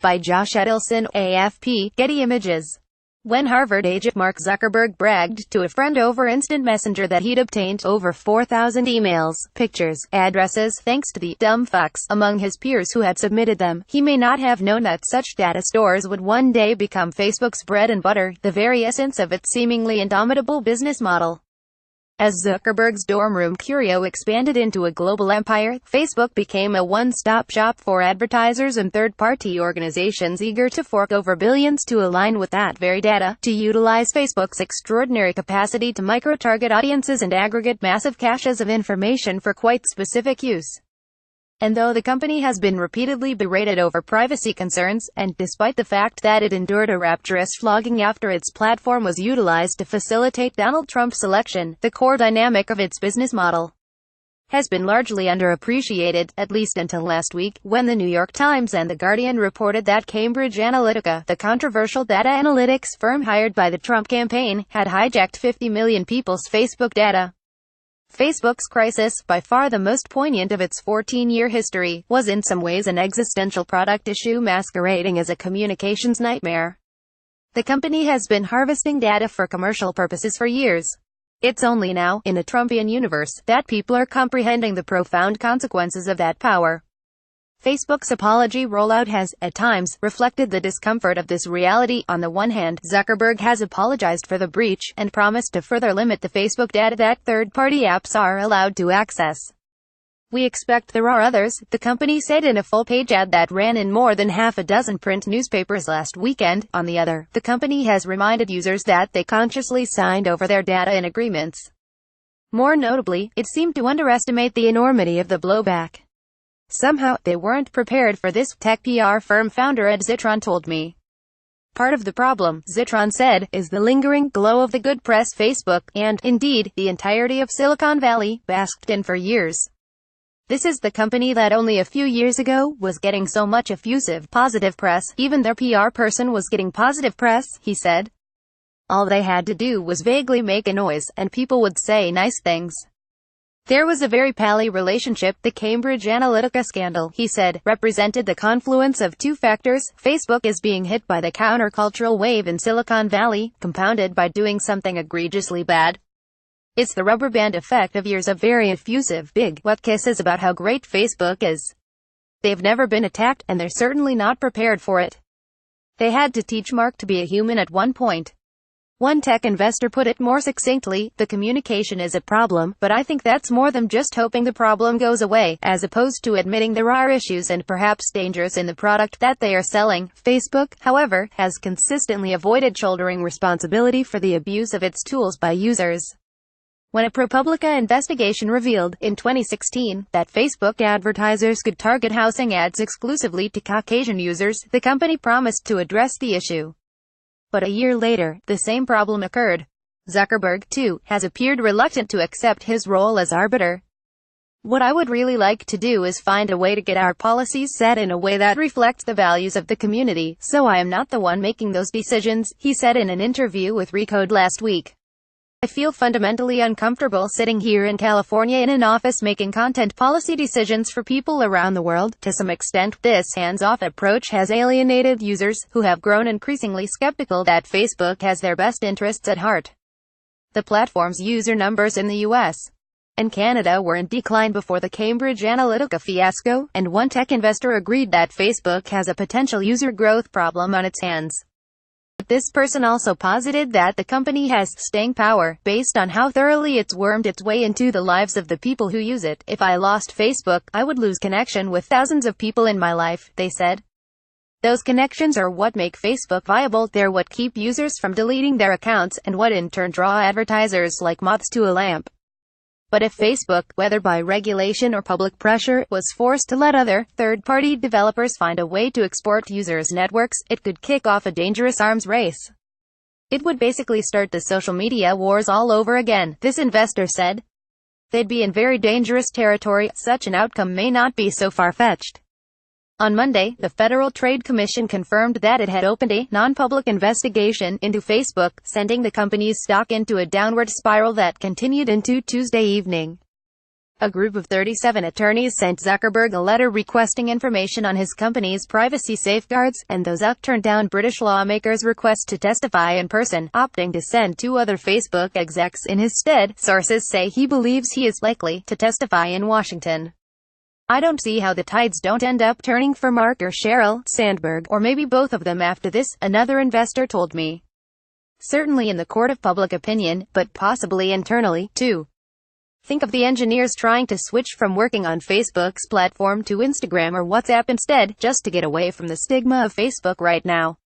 By Josh Edelson, AFP, Getty Images. When Harvard agent Mark Zuckerberg bragged to a friend over Instant Messenger that he'd obtained over 4,000 emails, pictures, addresses, thanks to the dumb fucks among his peers who had submitted them, he may not have known that such data stores would one day become Facebook's bread and butter, the very essence of its seemingly indomitable business model. As Zuckerberg's dorm room curio expanded into a global empire, Facebook became a one-stop shop for advertisers and third-party organizations eager to fork over billions to align with that very data, to utilize Facebook's extraordinary capacity to micro-target audiences and aggregate massive caches of information for quite specific use. And though the company has been repeatedly berated over privacy concerns, and despite the fact that it endured a rapturous flogging after its platform was utilized to facilitate Donald Trump's election, the core dynamic of its business model has been largely underappreciated, at least until last week, when the New York Times and The Guardian reported that Cambridge Analytica, the controversial data analytics firm hired by the Trump campaign, had hijacked 50 million people's Facebook data. Facebook's crisis, by far the most poignant of its 14-year history, was in some ways an existential product issue masquerading as a communications nightmare. The company has been harvesting data for commercial purposes for years. It's only now, in a Trumpian universe, that people are comprehending the profound consequences of that power. Facebook's apology rollout has, at times, reflected the discomfort of this reality. On the one hand, Zuckerberg has apologized for the breach, and promised to further limit the Facebook data that third-party apps are allowed to access. "We expect there are others," the company said in a full-page ad that ran in more than half a dozen print newspapers last weekend. On the other, the company has reminded users that they consciously signed over their data in agreements. More notably, it seemed to underestimate the enormity of the blowback. "Somehow, they weren't prepared for this," tech PR firm founder Ed Zitron told me. "Part of the problem," Zitron said, "is the lingering glow of the good press Facebook, and, indeed, the entirety of Silicon Valley, basked in for years. This is the company that only a few years ago was getting so much effusive, positive press. Even their PR person was getting positive press," he said. "All they had to do was vaguely make a noise, and people would say nice things. There was a very pally relationship. The Cambridge Analytica scandal," he said, "represented the confluence of two factors. Facebook is being hit by the countercultural wave in Silicon Valley, compounded by doing something egregiously bad. It's the rubber band effect of years of very effusive, big, wet kisses about how great Facebook is. They've never been attacked, and they're certainly not prepared for it. They had to teach Mark to be a human at one point." One tech investor put it more succinctly, "The communication is a problem, but I think that's more than just hoping the problem goes away, as opposed to admitting there are issues and perhaps dangers in the product that they are selling." Facebook, however, has consistently avoided shouldering responsibility for the abuse of its tools by users. When a ProPublica investigation revealed, in 2016, that Facebook advertisers could target housing ads exclusively to Caucasian users, the company promised to address the issue. But a year later, the same problem occurred. Zuckerberg, too, has appeared reluctant to accept his role as arbiter. "What I would really like to do is find a way to get our policies set in a way that reflects the values of the community, so I am not the one making those decisions," he said in an interview with Recode last week. "I feel fundamentally uncomfortable sitting here in California in an office making content policy decisions for people around the world. To some extent, this hands-off approach has alienated users, who have grown increasingly skeptical that Facebook has their best interests at heart." The platform's user numbers in the US and Canada were in decline before the Cambridge Analytica fiasco, and one tech investor agreed that Facebook has a potential user growth problem on its hands. This person also posited that the company has staying power, based on how thoroughly it's wormed its way into the lives of the people who use it. "If I lost Facebook, I would lose connection with thousands of people in my life," they said. "Those connections are what make Facebook viable. They're what keep users from deleting their accounts, and what in turn draw advertisers like moths to a lamp. But if Facebook, whether by regulation or public pressure, was forced to let other, third-party developers find a way to export users' networks, it could kick off a dangerous arms race. It would basically start the social media wars all over again," this investor said. "They'd be in very dangerous territory. Such an outcome may not be so far-fetched." On Monday, the Federal Trade Commission confirmed that it had opened a non-public investigation into Facebook, sending the company's stock into a downward spiral that continued into Tuesday evening. A group of 37 attorneys sent Zuckerberg a letter requesting information on his company's privacy safeguards, and though Zuck turned down British lawmakers' request to testify in person, opting to send 2 other Facebook execs in his stead, sources say he believes he is likely to testify in Washington. I don't see how the tides don't end up turning for Mark or Sheryl Sandberg, or maybe both of them after this, another investor told me. Certainly in the court of public opinion, but possibly internally, too. Think of the engineers trying to switch from working on Facebook's platform to Instagram or WhatsApp instead, just to get away from the stigma of Facebook right now.